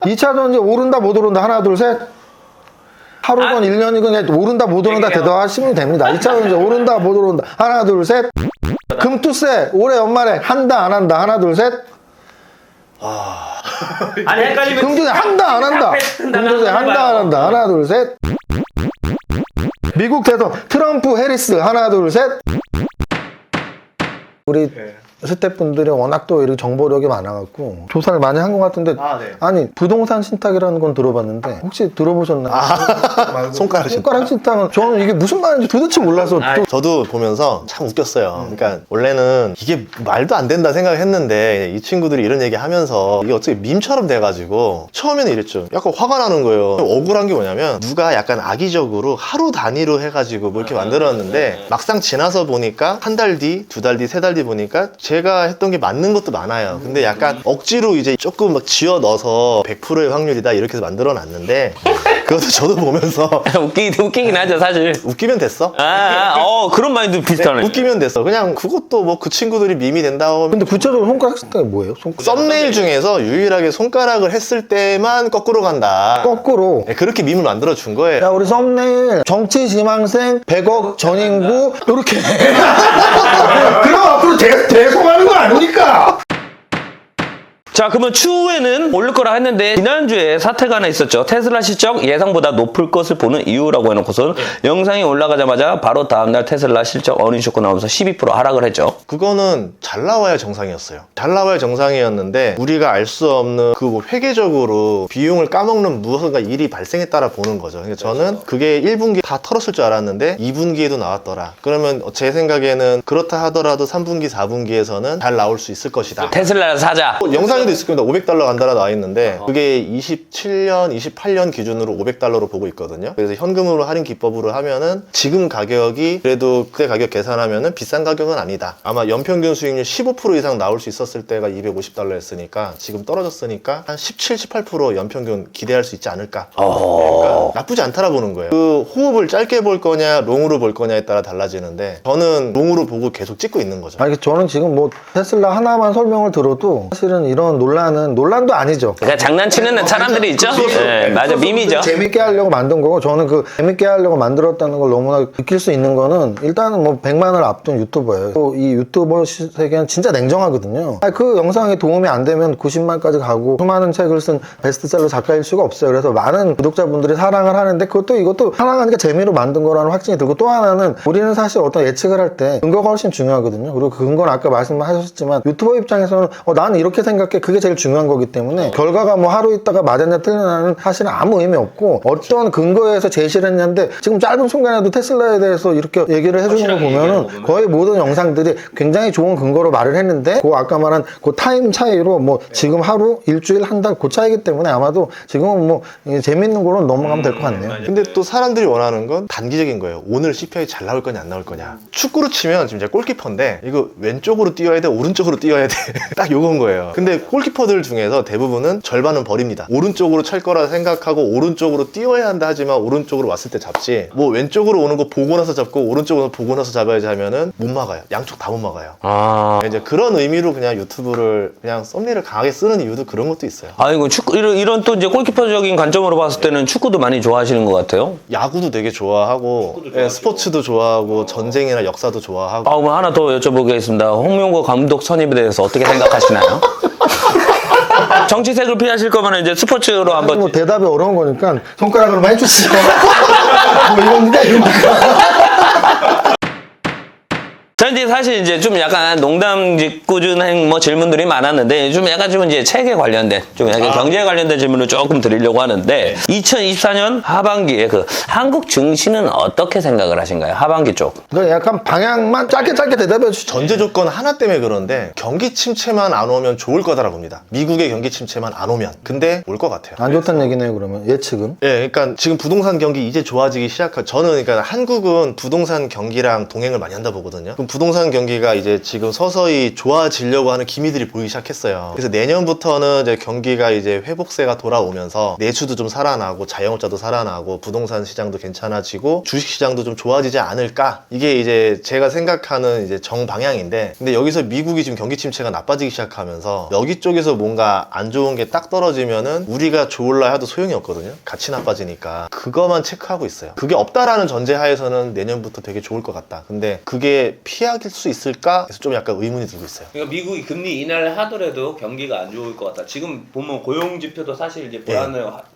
2차 전지 오른다 못 오른다 하나 둘 셋. 하루건 1년이건 그냥 오른다 못 오른다 대답하시면 됩니다. 2차 전지 오른다 못 오른다 하나 둘 셋. 금투세 올해 연말에 한다 안 한다 하나 둘 셋. 아니 헷갈리면 금투세 한다 안 한다. 금투세 한다 안 한다 하나 둘 셋. 미국 대선 트럼프 해리스 하나 둘 셋. 우리 스태프분들이 워낙 또 이렇게 정보력이 많아갖고 조사를 많이 한 것 같은데 네. 아니 부동산 신탁이라는 건 들어봤는데 혹시 들어보셨나요? 손가락 신탁은 저는 이게 무슨 말인지 도대체 몰라서 또 저도 보면서 참 웃겼어요. 그러니까 원래는 이게 말도 안 된다 생각했는데 이 친구들이 이런 얘기 하면서 이게 어떻게 밈처럼 돼가지고 처음에는 이랬죠. 약간 화가 나는 거예요. 억울한 게 뭐냐면 누가 약간 악의적으로 하루 단위로 해가지고 뭐 이렇게 만들었는데 막상 지나서 보니까 한 달 뒤, 두 달 뒤, 세 달 뒤 보니까 제가 했던 게 맞는 것도 많아요. 근데 약간 억지로 이제 조금 막 지어 넣어서 100%의 확률이다 이렇게 해서 만들어 놨는데 그것도 저도 보면서 웃기긴 하죠 사실. 웃기면 됐어. 그런 마인드 비슷하네. 웃기면 됐어. 그냥 그것도 뭐 그 친구들이 밈이 된다고 하면 근데 구체적으로 손가락 신탁이 뭐예요? 썸네일 중에서 유일하게 손가락을 했을 때만 거꾸로 간다. 거꾸로 네, 그렇게 밈을 만들어 준 거예요. 야 우리 썸네일 정치 지망생 100억 전인구 이렇게 그럼 앞으로 대성하는 거 아닙니까? 자, 그러면 추후에는 오를 거라 했는데 지난주에 사태가 하나 있었죠. 테슬라 실적 예상보다 높을 것을 보는 이유라고 해놓고서 영상이 올라가자마자 바로 다음날 테슬라 실적 어닝 쇼크 나오면서 12% 하락을 했죠. 그거는 잘 나와야 정상이었어요. 잘 나와야 정상이었는데 우리가 알 수 없는 그 뭐 회계적으로 비용을 까먹는 무엇인가 일이 발생했다라 보는 거죠. 그러니까 저는 그게 1분기 다 털었을 줄 알았는데 2분기에도 나왔더라. 그러면 제 생각에는 그렇다 하더라도 3분기, 4분기에서는 잘 나올 수 있을 것이다. 테슬라를 사자. 영상에도 있을 겁니다. 500달러 간다라 나와 있는데 그게 27년, 28년 기준으로 500달러로 보고 있거든요. 그래서 현금으로 할인 기법으로 하면은 지금 가격이 그래도 그때 가격 계산하면은 비싼 가격은 아니다. 아마 연평균 수익률 15% 이상 나올 수 있었을 때가 250달러였으니까 지금 떨어졌으니까 한 17, 18% 연평균 기대할 수 있지 않을까. 그러니까 나쁘지 않다라 보는 거예요. 그 호흡을 짧게 볼 거냐 롱으로 볼 거냐에 따라 달라지는데 저는 롱으로 보고 계속 찍고 있는 거죠. 아니 저는 지금 뭐 테슬라 하나만 설명을 들어도 사실은 이런 논란도 아니죠. 그러니까 장난치는 사람들이 있죠? 네, 맞아. 밈이죠. 재밌게 하려고 만든 거고 저는 그 재밌게 하려고 만들었다는 걸 너무나 느낄 수 있는 거는 일단은 뭐 100만을 앞둔 유튜버예요. 또 이 유튜버 세계는 진짜 냉정하거든요. 아니, 그 영상에 도움이 안 되면 90만까지 가고 수많은 책을 쓴 베스트셀러 작가일 수가 없어요. 그래서 많은 구독자분들이 사랑을 하는데 이것도 사랑하니까 재미로 만든 거라는 확신이 들고 또 하나는 우리는 사실 어떤 예측을 할 때 근거가 훨씬 중요하거든요. 그리고 그 근거는 아까 말씀하셨지만 유튜버 입장에서는 나는 이렇게 생각해 그게 제일 중요한 거기 때문에 결과가 뭐 하루 있다가 맞았냐 틀렸냐는 사실은 아무 의미 없고 어떤 근거에서 제시를 했는데 지금 짧은 순간에도 테슬라에 대해서 이렇게 얘기를 해주는 거 보면은 거의 모든 영상들이 굉장히 좋은 근거로 말을 했는데 그 아까 말한 그 타임 차이로 뭐 지금 하루, 일주일, 한 달 그 차이기 때문에 아마도 지금은 뭐 재밌는 거로 넘어가면 될 것 같네요. 근데 또 사람들이 원하는 건 단기적인 거예요. 오늘 CPI 잘 나올 거냐 안 나올 거냐. 축구로 치면 지금 제가 골키퍼인데 이거 왼쪽으로 뛰어야 돼 오른쪽으로 뛰어야 돼 딱 요건 거예요. 근데 골키퍼들 중에서 대부분은 절반은 버립니다. 오른쪽으로 찰 거라 생각하고 오른쪽으로 뛰어야 한다 하지만 오른쪽으로 왔을 때 잡지 뭐 왼쪽으로 오는 거 보고 나서 잡고 오른쪽으로 보고 나서 잡아야지 하면은 못 막아요. 양쪽 다 못 막아요. 이제 그런 의미로 그냥 유튜브를 그냥 썸네일을 강하게 쓰는 이유도 그런 것도 있어요. 아이고 축구 이런 또 이제 골키퍼적인 관점으로 봤을 때는 축구도 많이 좋아하시는 것 같아요. 야구도 되게 좋아하고 스포츠도 좋아하고 전쟁이나 역사도 좋아하고 그럼 하나 더 여쭤보겠습니다. 홍명보 감독 선임에 대해서 어떻게 생각하시나요? 정치색을 피하실 거면 이제 스포츠로 한번. 뭐 대답이 어려운 거니까 손가락으로만 해주시죠. 뭐 이건데 자, 이제 사실 이제 좀 약간 농담 짓궂은 뭐 질문들이 많았는데 좀 약간 좀 이제 책에 관련된 좀 약간 경제에 관련된 질문을 조금 드리려고 하는데 2024년 하반기에 그 한국 증시는 어떻게 생각을 하신가요? 하반기 쪽. 약간 방향만 짧게 대답해 주시죠. 전제 조건 하나 때문에 그런데 경기 침체만 안 오면 좋을 거다라고 봅니다. 미국의 경기 침체만 안 오면. 근데 올 것 같아요. 안 좋다는 얘기네요, 그러면. 예측은? 예, 그러니까 지금 부동산 경기 이제 좋아지기 시작한 저는 그러니까 한국은 부동산 경기랑 동행을 많이 한다 보거든요. 그럼 부동산 경기가 이제 지금 서서히 좋아지려고 하는 기미들이 보이기 시작했어요. 그래서 내년부터는 이제 경기가 이제 회복세가 돌아오면서 내수도 좀 살아나고 자영업자도 살아나고 부동산 시장도 괜찮아지고 주식 시장도 좀 좋아지지 않을까? 이게 이제 제가 생각하는 이제 정방향인데, 근데 여기서 미국이 지금 경기 침체가 나빠지기 시작하면서 여기 쪽에서 뭔가 안 좋은 게 딱 떨어지면은 우리가 좋을라 해도 소용이 없거든요. 같이 나빠지니까. 그거만 체크하고 있어요. 그게 없다라는 전제하에서는 내년부터 되게 좋을 것 같다. 근데 그게 피하길 수 있을까? 그래서 좀 약간 의문이 들고 있어요. 그러니까 미국이 금리 인하를 하더라도 경기가 안 좋을 것 같다. 지금 보면 고용 지표도 사실 이제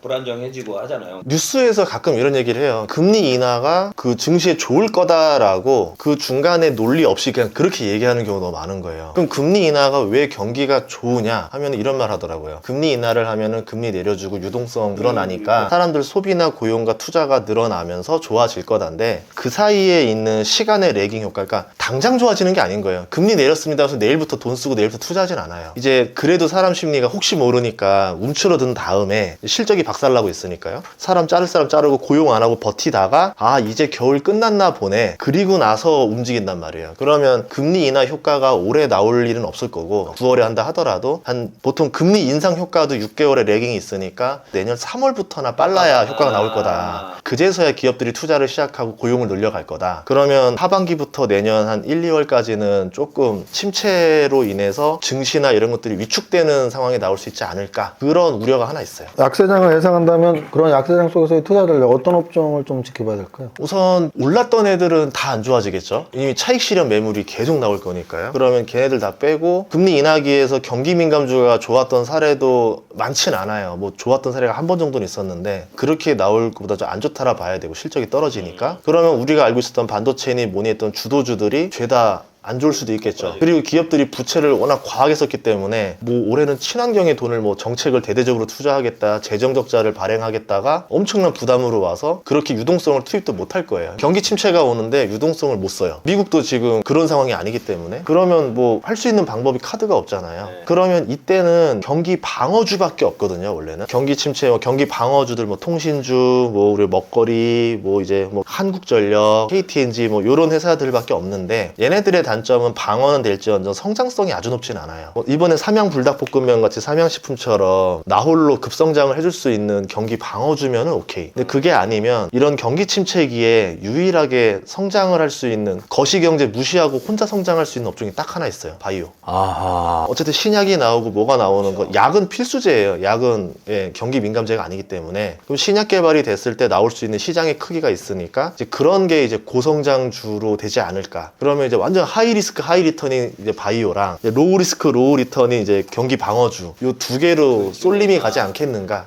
불안정해지고 하잖아요. 뉴스에서 가끔 이런 얘기를 해요. 금리 인하가 그 증시에 좋을 거다라고 그 중간에 논리 없이 그냥 그렇게 얘기하는 경우가 너무 많은 거예요. 그럼 금리 인하가 왜 경기가 좋으냐 하면 이런 말 하더라고요. 금리 인하를 하면은 금리 내려주고 유동성 늘어나니까 사람들 소비나 고용과 투자가 늘어나면서 좋아질 거다인데, 그 사이에 있는 시간의 레깅 효과, 그러니까 당장 좋아지는 게 아닌 거예요. 금리 내렸습니다 해서 내일부터 돈 쓰고 내일부터 투자하진 않아요. 이제 그래도 사람 심리가 혹시 모르니까 움츠러든 다음에 실적이 박살나고 있으니까요. 사람 자를 사람 자르고 고용 안 하고 버티다가 아 이제 겨울 끝났나 보네, 그리고 나서 움직인단 말이에요. 그러면 금리 인하 효과가 올해 나올 일은 없을 거고 9월에 한다 하더라도 한 보통 금리 인상 효과도 6개월의 레깅이 있으니까 내년 3월부터나 빨라야 효과가 나올 거다. 그제서야 기업들이 투자를 시작하고 고용을 늘려갈 거다. 그러면 하반기부터 내년 한 1, 2월까지는 조금 침체로 인해서 증시나 이런 것들이 위축되는 상황이 나올 수 있지 않을까, 그런 우려가 하나 있어요. 약세장을 예상한다면 그런 약세장 속에서의 투자를 어떤 업종을 좀 지켜봐야 될까요? 우선 올랐던 애들은 다 안 좋아지겠죠. 이미 차익 실현 매물이 계속 나올 거니까요. 그러면 걔네들 다 빼고, 금리 인하기에서 경기 민감주가 좋았던 사례도 많진 않아요. 뭐 좋았던 사례가 한 번 정도는 있었는데 그렇게 나올 것보다 좀 안 좋다라 봐야 되고, 실적이 떨어지니까. 그러면 우리가 알고 있었던 반도체니 뭐니 했던 주도주들이 죄다 안 좋을 수도 있겠죠. 그리고 기업들이 부채를 워낙 과하게 썼기 때문에 뭐 올해는 친환경에 돈을 뭐 정책을 대대적으로 투자하겠다, 재정 적자를 발행하겠다가 엄청난 부담으로 와서 그렇게 유동성을 투입도 못 할 거예요. 경기 침체가 오는데 유동성을 못 써요. 미국도 지금 그런 상황이 아니기 때문에. 그러면 뭐 할 수 있는 방법이 카드가 없잖아요. 그러면 이때는 경기 방어주밖에 없거든요. 원래는 경기 침체, 경기 방어주들 뭐 통신주, 뭐 우리 먹거리, 뭐 이제 뭐 한국전력, KTNG 뭐 이런 회사들밖에 없는데, 얘네들의 단점은 방어는 될지언정 성장성이 아주 높진 않아요. 이번에 삼양 불닭볶음면 같이 삼양식품처럼 나홀로 급성장을 해줄 수 있는 경기 방어주면은 오케이. 근데 그게 아니면 이런 경기 침체기에 유일하게 성장을 할 수 있는, 거시경제 무시하고 혼자 성장할 수 있는 업종이 딱 하나 있어요. 바이오. 아하. 어쨌든 신약이 나오고 뭐가 나오는 거, 약은 필수제예요. 약은 경기 민감제가 아니기 때문에. 그럼 신약 개발이 됐을 때 나올 수 있는 시장의 크기가 있으니까 이제 그런 게 이제 고성장주로 되지 않을까. 그러면 이제 완전 하이 리스크 하이 리턴이 이제 바이오랑 이제 로우 리스크 로우 리턴이 이제 경기 방어주, 요 두 개로 쏠림이 가지 않겠는가.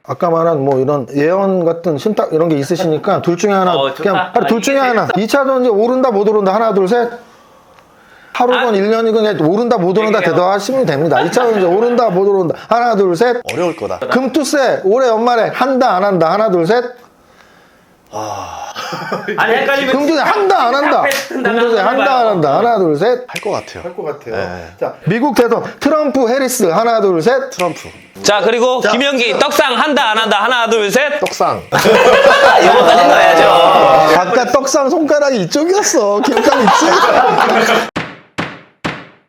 아까 말한 뭐 이런 예언 같은 신탁 이런 게 있으시니까 둘 중에 하나, 그냥 하루 둘 중에 하나. 2차전지 오른다 못 오른다 하나 둘 셋. 하루건 1년이건 그냥 오른다 못 오른다 대답하시면 됩니다. 2차전지 오른다 못 오른다 하나 둘 셋. 어려울 거다. 금투세 올해 연말에 한다 안 한다 하나 둘 셋. 아니 헷갈리면 금투세 한다 안 한다. 금투세 한다 안 한다 하나 둘 셋. 할 것 같아요. 할 것 같아요. 네. 자, 미국 대선 트럼프 해리스 하나 둘 셋. 트럼프. 자, 그리고 김연기 떡상 한다 안 한다 하나 둘 셋. 떡상. 이거까지 넣어야죠. 아까 떡상 손가락이 이쪽이었어. 기억감 있지?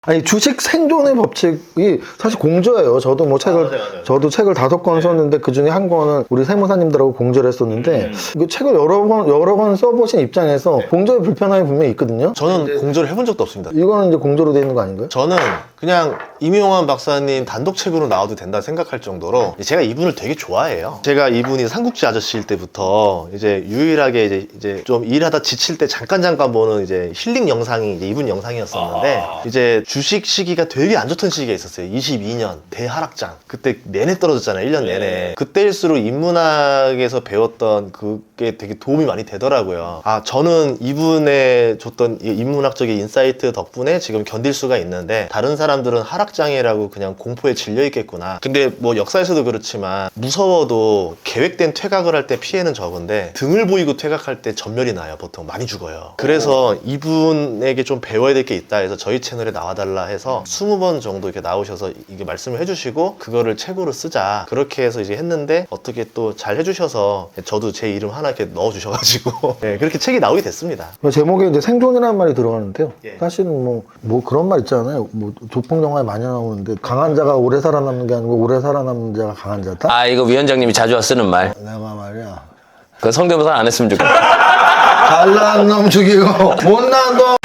아니 주식 생존의 법칙이 사실 공저예요. 저도 뭐 책을 맞아요. 저도 책을 5권 썼는데 그 중에 한 권은 우리 세무사님들하고 공저를 했었는데 그 책을 여러 권 써보신 입장에서 공저의 불편함이 분명히 있거든요. 저는 공조를 해본 적도 없습니다. 이거는 이제 공저로 돼 있는 거 아닌가요? 저는 그냥 임용환 박사님 단독책으로 나와도 된다 생각할 정도로 제가 이분을 되게 좋아해요. 제가 이분이 삼국지 아저씨일 때부터 이제 유일하게 이제 좀 일하다 지칠 때 잠깐 보는 이제 힐링 영상이 이제 이분 영상이었었는데, 이제 주식 시기가 되게 안 좋던 시기가 있었어요. 22년 대하락장. 그때 내내 떨어졌잖아요. 1년 내내. 그때일수록 인문학에서 배웠던 그게 되게 도움이 많이 되더라고요. 아, 저는 이분의 줬던 이 인문학적인 인사이트 덕분에 지금 견딜 수가 있는데, 다른 사람 사람들은 하락장애라고 그냥 공포에 질려 있겠구나. 근데 뭐 역사에서도 그렇지만 무서워도 계획된 퇴각을 할 때 피해는 적은데 등을 보이고 퇴각할 때 전멸이 나요. 보통 많이 죽어요. 그래서 이분에게 좀 배워야 될 게 있다 해서 저희 채널에 나와달라 해서 20번 정도 이렇게 나오셔서 이게 말씀을 해주시고 그거를 책으로 쓰자. 그렇게 해서 이제 했는데 어떻게 또 잘 해주셔서 저도 제 이름 하나 이렇게 넣어주셔가지고 네, 그렇게 책이 나오게 됐습니다. 제목에 이제 생존이라는 말이 들어가는데요. 예. 사실은 뭐 그런 말 있잖아요. 뭐 조폭 영화에 많이 나오는데 강한 자가 오래 살아남는 게 아니고 오래 살아남는 자가 강한 자다. 아, 이거 위원장님이 자주 쓰는 말. 내가 말이야. 그 성대모사 안 했으면 좋겠다. 잘난 놈 죽이고 못난 놈.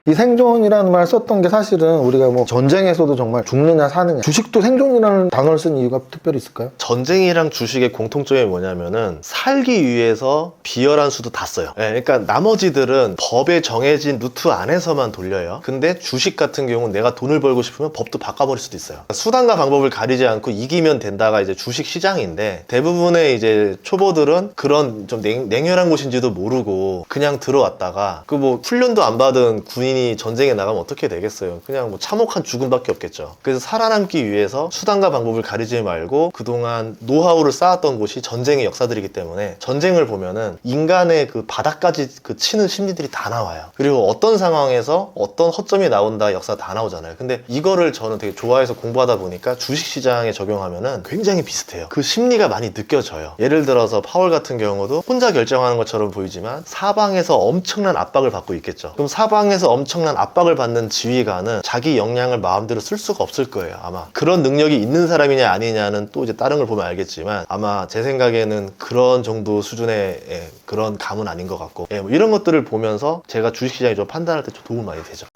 이 생존이라는 말 썼던 게 사실은 우리가 뭐 전쟁에서도 정말 죽느냐 사느냐 주식도 생존이라는 단어를 쓴 이유가 특별히 있을까요? 전쟁이랑 주식의 공통점이 뭐냐면은 살기 위해서 비열한 수도 다 써요. 네, 그러니까 나머지들은 법에 정해진 루트 안에서만 돌려요. 근데 주식 같은 경우는 내가 돈을 벌고 싶으면 법도 바꿔버릴 수도 있어요. 수단과 방법을 가리지 않고 이기면 된다가 이제 주식 시장인데 대부분의 이제 초보들은 그런 좀 냉혈한 곳인지도 모르고 그냥 들어왔다가 그 뭐 훈련도 안 받은 군인이 전쟁에 나가면 어떻게 되겠어요? 그냥 뭐 참혹한 죽음밖에 없겠죠. 그래서 살아남기 위해서 수단과 방법을 가리지 말고 그동안 노하우를 쌓았던 곳이 전쟁의 역사들이기 때문에 전쟁을 보면은 인간의 그 바닥까지 그 치는 심리들이 다 나와요. 그리고 어떤 상황에서 어떤 허점이 나온다 역사 다 나오잖아요. 근데 이거를 저는 되게 좋아해서 공부하다 보니까 주식시장에 적용하면은 굉장히 비슷해요. 그 심리가 많이 느껴져요. 예를 들어서 파월 같은 경우도 혼자 결정하는 것처럼 보이지만 사방에서 엄청난 압박을 받고 있겠죠. 그럼 사방에서 엄청난 압박을 받는 지휘관은 자기 역량을 마음대로 쓸 수가 없을 거예요. 아마 그런 능력이 있는 사람이냐 아니냐는 또 이제 다른 걸 보면 알겠지만 아마 제 생각에는 그런 정도 수준의 그런 감은 아닌 것 같고 뭐 이런 것들을 보면서 제가 주식시장에 좀 판단할 때 좀 도움 많이 되죠.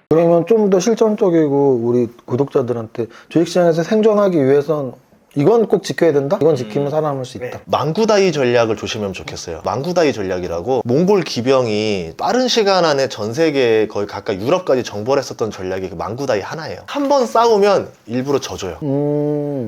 그러면 좀 더 실전적이고 우리 구독자들한테 주식시장에서 생존하기 위해선 이건 꼭 지켜야 된다? 이건 지키면 살아남을 수 있다. 망구다이 전략을 조심하면 좋겠어요. 망구다이 전략이라고 몽골 기병이 빠른 시간 안에 전 세계에 거의 가까이 유럽까지 정벌했었던 전략이 그 망구다이 하나예요. 한 번 싸우면 일부러 져줘요.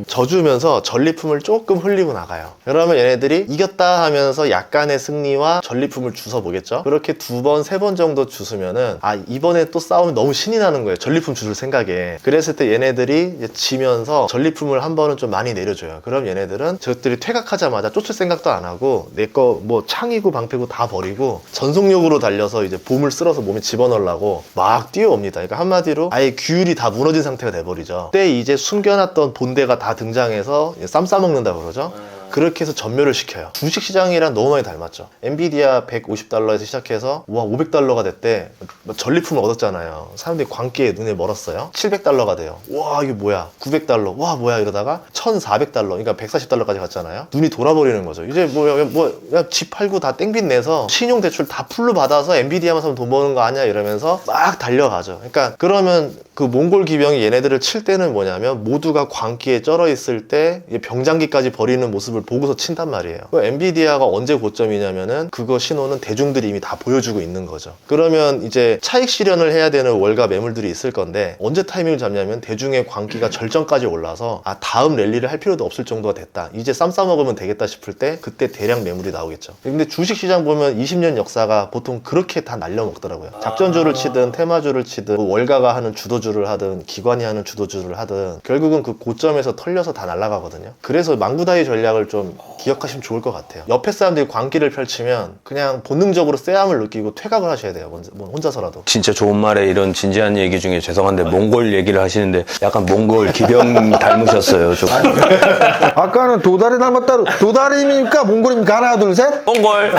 져주면서 전리품을 조금 흘리고 나가요. 그러면 얘네들이 이겼다 하면서 약간의 승리와 전리품을 주워 보겠죠. 그렇게 2번, 3번 정도 주스면은 아 이번에 또 싸우면 너무 신이 나는 거예요. 전리품 주술 생각에. 그랬을 때 얘네들이 이제 지면서 전리품을 한 번은 좀 많이 내려줘요. 그럼 얘네들은 저것들이 퇴각하자마자 쫓을 생각도 안 하고 내 거 뭐 창이고 방패고 다 버리고 전속력으로 달려서 이제 봄을 쓸어서 몸에 집어넣으려고 막 뛰어옵니다. 그러니까 한마디로 아예 규율이 다 무너진 상태가 돼버리죠. 그때 이제 숨겨놨던 본대가 다 등장해서 쌈 싸먹는다 그러죠. 그렇게 해서 전멸을 시켜요. 주식시장이랑 너무 많이 닮았죠. 엔비디아 150달러에서 시작해서 와 500달러가 됐대. 전리품을 얻었잖아요. 사람들이 광기에 눈에 멀었어요. 700달러가 돼요. 와 이게 뭐야 900달러 와 뭐야 이러다가 1400달러 그러니까 140달러까지 갔잖아요. 눈이 돌아버리는 거죠. 이제 집 팔고 다 땡빚 내서 신용대출 다 풀로 받아서 엔비디아만 사면 돈 버는 거 아니야 이러면서 막 달려가죠. 그러니까 그러면 그 몽골 기병이 얘네들을 칠 때는 뭐냐면 모두가 광기에 쩔어 있을 때 병장기까지 버리는 모습을 보고서 친단 말이에요. 엔비디아가 언제 고점이냐면은 그거 신호는 대중들이 이미 다 보여주고 있는 거죠. 그러면 이제 차익 실현을 해야 되는 월가 매물들이 있을 건데 언제 타이밍을 잡냐면 대중의 광기가 절정까지 올라서 아 다음 랠리를 할 필요도 없을 정도가 됐다. 이제 쌈 싸먹으면 되겠다 싶을 때 그때 대량 매물이 나오겠죠. 근데 주식시장 보면 20년 역사가 보통 그렇게 다 날려먹더라고요. 작전주를 치든 테마주를 치든 뭐 월가가 하는 주도주를 하든 기관이 하는 주도주를 하든 결국은 그 고점에서 털려서 다 날아가거든요. 그래서 망구다이 전략을 좀 기억하시면 좋을 것 같아요. 옆에 사람들이 광기를 펼치면 그냥 본능적으로 쎄함을 느끼고 퇴각을 하셔야 돼요. 뭐 혼자서라도. 진짜 좋은 말에 이런 진지한 얘기 중에 죄송한데 몽골 얘기를 하시는데 약간 몽골 기병 닮으셨어요. 좀. 아까는 도다리 닮았다. 도다리입니까? 몽골입니까? 하나 둘 셋? 몽골.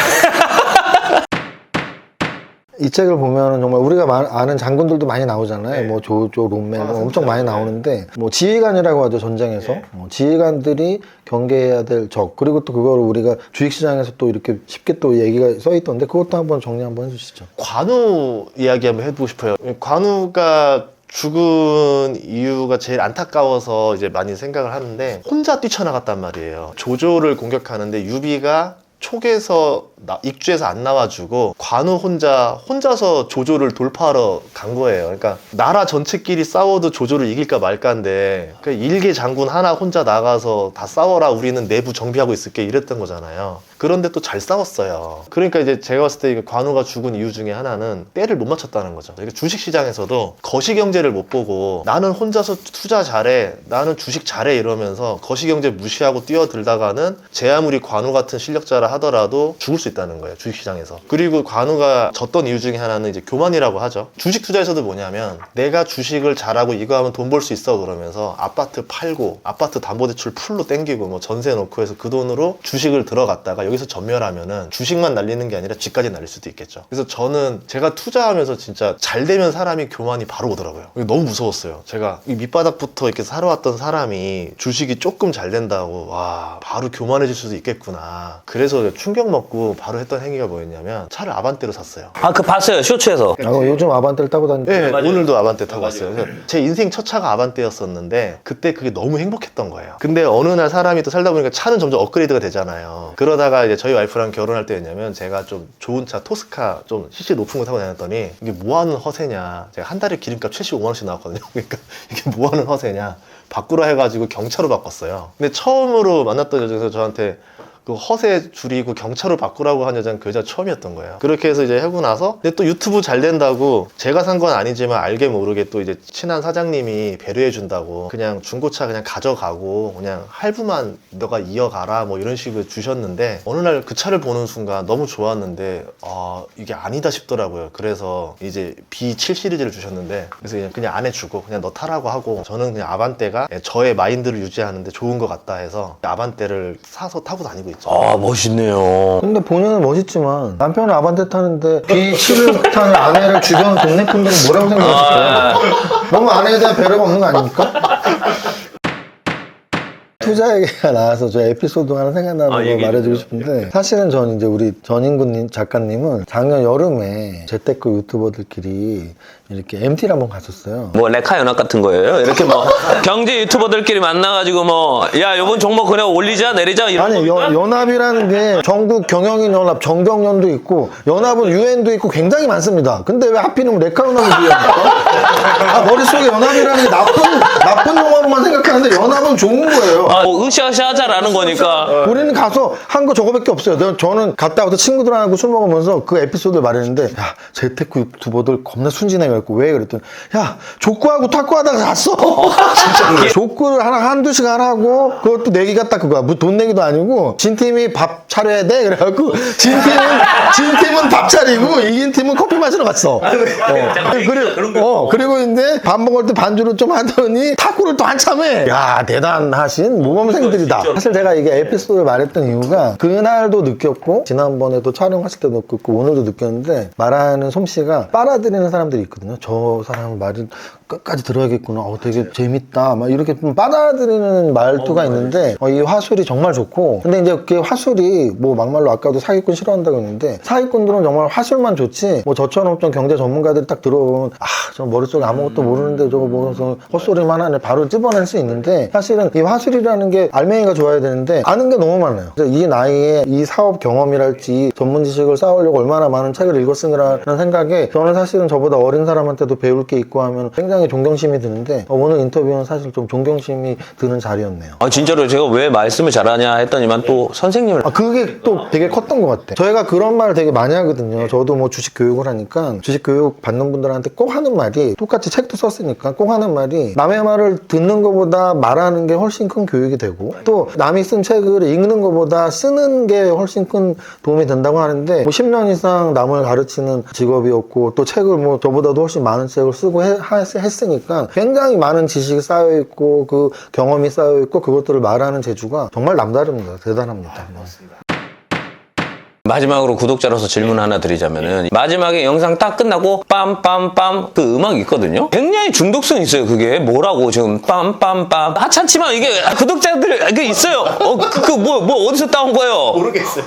이 책을 보면 정말 우리가 아는 장군들도 많이 나오잖아요. 네. 뭐 조조, 롬멜 엄청 많이 나오는데 뭐 지휘관이라고 하죠 전쟁에서. 네. 지휘관들이 경계해야 될 적 그리고 또 그걸 우리가 주식시장에서 또 이렇게 쉽게 또 얘기가 써 있던데 그것도 한번 정리 한번 해주시죠. 관우 이야기 한번 해보고 싶어요. 관우가 죽은 이유가 제일 안타까워서 이제 많이 생각을 하는데 혼자 뛰쳐나갔단 말이에요. 조조를 공격하는데 유비가 촉에서 익주해서 안 나와주고 관우 혼자서 조조를 돌파하러 간 거예요. 그러니까 나라 전체끼리 싸워도 조조를 이길까 말까인데 그 일개 장군 하나 혼자 나가서 다 싸워라, 우리는 내부 정비하고 있을게, 이랬던 거잖아요. 그런데 또 잘 싸웠어요. 그러니까 이제 제가 봤을 때 관우가 죽은 이유 중에 하나는 때를 못 맞췄다는 거죠. 주식시장에서도 거시경제를 못 보고 나는 혼자서 투자 잘해, 나는 주식 잘해 이러면서 거시경제 무시하고 뛰어들다가는 제 아무리 관우 같은 실력자라 하더라도 죽을 수 있다는 거예요, 주식시장에서. 그리고 관우가 졌던 이유 중에 하나는 이제 교만이라고 하죠. 주식 투자에서도 뭐냐면 내가 주식을 잘하고 이거 하면 돈 벌 수 있어 그러면서 아파트 팔고 아파트 담보대출 풀로 땡기고 뭐 전세 놓고 해서 그 돈으로 주식을 들어갔다가 여기서 전멸하면은 주식만 날리는 게 아니라 집까지 날릴 수도 있겠죠. 그래서 저는 제가 투자하면서 진짜 잘 되면 사람이 교만이 바로 오더라고요. 너무 무서웠어요. 제가 이 밑바닥부터 이렇게 살아왔던 사람이 주식이 조금 잘 된다고 와 바로 교만해질 수도 있겠구나. 그래서 충격 먹고 바로 했던 행위가 뭐였냐면 차를 아반떼로 샀어요. 아, 그 봤어요. 쇼츠에서. 요즘 아반떼를 타고 다니는데 네, 오늘도 아반떼 타고 왔어요. 그래서 제 인생 첫 차가 아반떼였었는데 그때 그게 너무 행복했던 거예요. 근데 어느 날 사람이 또 살다 보니까 차는 점점 업그레이드가 되잖아요. 그러다가 이제 저희 와이프랑 결혼할 때였냐면 제가 좀 좋은 차 토스카 좀 CC 높은 거 타고 다녔더니 이게 뭐하는 허세냐. 제가 한 달에 기름값 75만 원씩 나왔거든요. 그러니까 이게 뭐하는 허세냐. 바꾸라 해가지고 경차로 바꿨어요. 근데 처음으로 만났던 여자에서 저한테 그 허세 줄이고 경차로 바꾸라고 한 여자는 그 여자 처음이었던 거예요. 그렇게 해서 이제 하고 나서 근데 또 유튜브 잘 된다고 제가 산 건 아니지만 알게 모르게 또 이제 친한 사장님이 배려해 준다고 그냥 중고차 그냥 가져가고 그냥 할부만 너가 이어가라 뭐 이런 식으로 주셨는데 어느 날 그 차를 보는 순간 너무 좋았는데 이게 아니다 싶더라고요. 그래서 이제 B7 시리즈를 주셨는데 그래서 그냥 안 해주고 그냥 너 타라고 하고 저는 그냥 아반떼가 저의 마인드를 유지하는데 좋은 것 같다 해서 아반떼를 사서 타고 다니고 있죠. 아, 멋있네요. 근데 본인은 멋있지만 남편은 아반떼 타는데 B7을 타는 아내를 주변 동네 분들은 뭐라고 생각하실까요? 너무 아내에 대한 배려가 없는 거 아닙니까? 투자 얘기가 나와서 저 에피소드 하나 생각나는 거 말해주고 싶은데 사실은 저는 이제 우리 전인구 작가님은 작년 여름에 재테크 유튜버들끼리 이렇게 MT를 한번 갔었어요. 뭐 레카 연합 같은 거예요? 이렇게 뭐 경제 유튜버들끼리 만나가지고 뭐 야 요번 종목 그냥 올리자 내리자 이런 아니 연합이라는 게 전국 경영인 연합 정경련도 있고 연합은 유엔도 있고 굉장히 많습니다. 근데 왜 하필이면 레카 연합을 비합니까? 머릿속에 연합이라는 게 나쁜 용어로만 생각하는데 연합은 좋은 거예요. 뭐 으쌰으쌰 하자라는 거니까. 우리는 가서 한 거 저거밖에 없어요. 저는 갔다 와서 친구들하고 술 먹으면서 그 에피소드를 말했는데 야 재테크 유튜버들 겁나 순진해갖고 왜 그랬더니 야 족구하고 탁구하다가 갔어. 진짜 족구를 한두 시간 하고 그것도 내기가 딱 그거야. 돈 내기도 아니고 진 팀이 밥 차려야 돼 그래갖고 진 팀은 밥 차리고 이긴 팀은 커피 마시러 갔어. 그리고 이제 밥 먹을 때 반주를 좀 하더니 탁구를 또 한참 해. 야 대단하신 모범생들이다. 사실 제가 이게 에피소드를 말했던 이유가 그날도 느꼈고 지난번에도 촬영하실 때도 느꼈고 오늘도 느꼈는데 말하는 솜씨가 빨아들이는 사람들이 있거든요. 저 사람 말을 끝까지 들어야겠구나. 되게 재밌다. 막 이렇게 좀 빨아들이는 말투가 있는데 이 화술이 정말 좋고 근데 이제 그 화술이 뭐 막말로 아까도 사기꾼 싫어한다고 했는데 사기꾼들은 정말 화술만 좋지 뭐 저처럼 좀 경제 전문가들이 딱 들어보면 저 머릿속에 아무것도 모르는데 저거 뭐 헛소리만 하네 바로 찝어낼 수 있는데 사실은 이 화술이라는 게 알맹이가 좋아야 되는데 아는 게 너무 많아요. 이 나이에 이 사업 경험이랄지 전문 지식을 쌓으려고 얼마나 많은 책을 읽었으라는 생각에 저는 사실은 저보다 어린 사람한테도 배울 게 있고 하면 굉장히 존경심이 드는데 오늘 인터뷰는 사실 좀 존경심이 드는 자리였네요. 진짜로 제가 왜 말씀을 잘하냐 했더니만 또 선생님을 그게 또 되게 컸던 것 같아. 저희가 그런 말을 되게 많이 하거든요. 저도 뭐 주식 교육을 하니까 주식 교육 받는 분들한테 꼭 하는 말이 똑같이 책도 썼으니까 꼭 하는 말이 남의 말을 듣는 것보다 말하는 게 훨씬 큰 교육이 되고 또 남이 쓴 책을 읽는 것보다 쓰는 게 훨씬 큰 도움이 된다고 하는데 뭐 10년 이상 남을 가르치는 직업이었고 또 책을 뭐 저보다도 훨씬 많은 책을 쓰고 했으니까 굉장히 많은 지식이 쌓여있고 그 경험이 쌓여있고 그것들을 말하는 재주가 정말 남다릅니다. 대단합니다. 마지막으로 구독자로서 질문 하나 드리자면은 마지막에 영상 딱 끝나고 빰빰빰 그 음악이 있거든요. 굉장히 중독성 있어요. 그게 뭐라고 지금 빰빰빰 하찮지만 이게 구독자들 이게 있어요. 뭐 어디서 따온 거예요? 모르겠어요.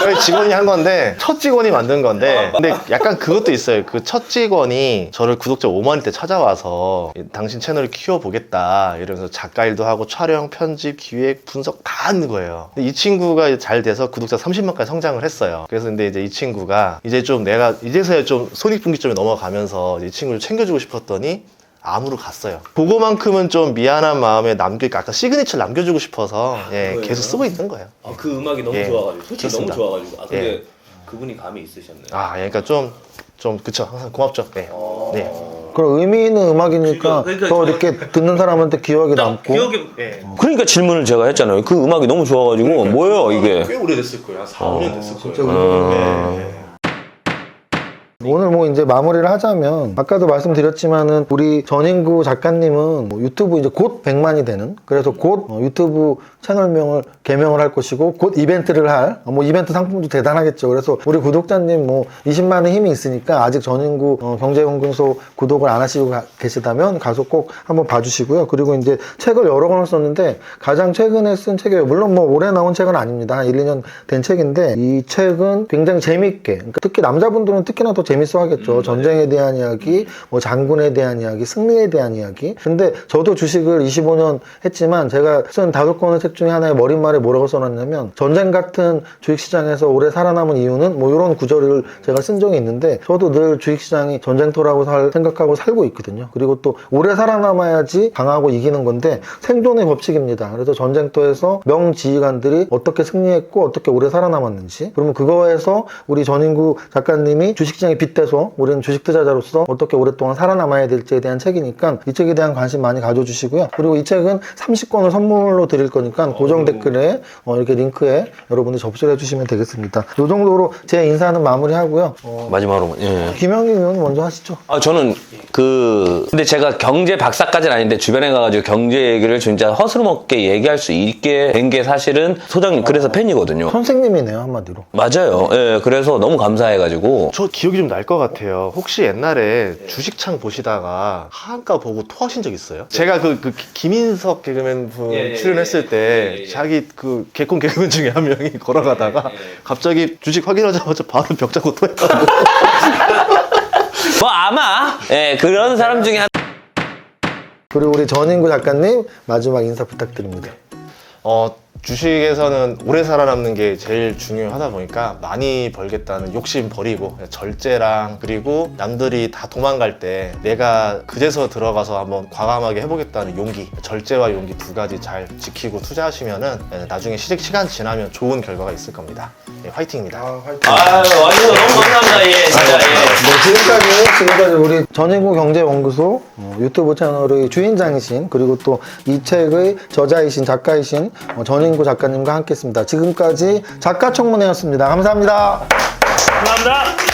저희 직원이 한 건데 첫 직원이 만든 건데 근데 약간 그것도 있어요. 그 첫 직원이 저를 구독자 5만일 때 찾아와서 당신 채널을 키워보겠다 이러면서 작가 일도 하고 촬영, 편집, 기획, 분석 다 하는 거예요. 근데 이 친구가 잘 돼서 구독자 30만까지 성장을 신청을 했어요. 그래서 근데 이제 이 친구가 이제 좀 내가 이제서야 좀 손익분기점이 넘어가면서 이 친구를 챙겨주고 싶었더니 암으로 갔어요. 그거만큼은 좀 미안한 마음에 아까 시그니처를 남겨주고 싶어서 예, 계속 쓰고 있는 거예요. 그 음악이 너무 예. 좋아가지고 솔직히 좋습니다. 너무 좋아가지고 근데 예. 그분이 감이 있으셨네요. 그러니까 좀 그쵸. 항상 고맙죠. 네. 네. 그런 의미 있는 음악이니까 그러니까 더 저- 이렇게 듣는 사람한테 기억이 남고 그러니까 질문을 제가 했잖아요. 그 음악이 너무 좋아가지고 뭐예요 이게? 꽤 오래됐을 거예요. 한 4, 5년 됐을 거예요. 오늘 뭐 이제 마무리를 하자면 아까도 말씀드렸지만은 우리 전인구 작가님은 뭐 유튜브 이제 곧 100만이 되는 그래서 곧 유튜브 채널명을 개명을 할 것이고 곧 이벤트를 할 뭐 이벤트 상품도 대단하겠죠. 그래서 우리 구독자님 뭐 20만의 힘이 있으니까 아직 전인구 경제연구소 구독을 안 하시고 계시다면 가서 꼭 한번 봐주시고요. 그리고 이제 책을 여러 권을 썼는데 가장 최근에 쓴 책이에요. 물론 뭐 올해 나온 책은 아닙니다. 한 1, 2년 된 책인데 이 책은 굉장히 재밌게 그러니까 특히 남자분들은 특히나 더 재밌어 하겠죠. 전쟁에 대한 이야기, 뭐 장군에 대한 이야기, 승리에 대한 이야기. 근데 저도 주식을 25년 했지만 제가 쓴 5권의 책 중에 하나의 머릿말에 뭐라고 써놨냐면 전쟁 같은 주식시장에서 오래 살아남은 이유는 뭐 이런 구절을 제가 쓴 적이 있는데 저도 늘 주식시장이 전쟁터라고 생각하고 살고 있거든요. 그리고 또 오래 살아남아야지 강하고 이기는 건데 생존의 법칙입니다. 그래서 전쟁터에서 명지휘관들이 어떻게 승리했고 어떻게 오래 살아남았는지 그러면 그거에서 우리 전인구 작가님이 주식시장에 빗대서 우리는 주식 투자자로서 어떻게 오랫동안 살아남아야 될지에 대한 책이니까 이 책에 대한 관심 많이 가져주시고요. 그리고 이 책은 30권을 선물로 드릴 거니까 고정 댓글에 이렇게 링크에 여러분들 접수를 해주시면 되겠습니다. 이 정도로 제 인사는 마무리하고요. 마지막으로 김영기 의원 먼저 하시죠. 저는 근데 제가 경제 박사까지는 아닌데 주변에 가가지고 경제 얘기를 진짜 허스름없게 얘기할 수 있게 된 게 사실은 소장님 그래서 팬이거든요. 선생님이네요, 한마디로. 맞아요. 예, 그래서 너무 감사해가지고 저 기억이 좀 날 것 같아요. 혹시 옛날에 주식창 보시다가 하한가 보고 토하신 적 있어요? 제가 그 김인석 개그맨 분 출연했을 때 자기 그 개콘 개그맨 중에 한 명이 걸어가다가 갑자기 주식 확인하자마자 바로 벽 잡고 토했다고. 뭐 아마 그런 사람 중에 그리고 우리 전인구 작가님 마지막 인사 부탁드립니다. 주식에서는 오래 살아남는 게 제일 중요하다 보니까 많이 벌겠다는 욕심 버리고 절제랑 그리고 남들이 다 도망갈 때 내가 그제서 들어가서 한번 과감하게 해보겠다는 용기, 절제와 용기 두 가지 잘 지키고 투자하시면은 나중에 시간 지나면 좋은 결과가 있을 겁니다. 화이팅입니다. 화이팅. 와주셔서 너무 감사합니다. 예, 진짜 지금까지 우리 전인구 경제연구소 유튜브 채널의 주인장이신 그리고 또 이 책의 저자이신 작가이신 전인구 작가님과 함께했습니다. 지금까지 작가청문회였습니다. 감사합니다. 감사합니다.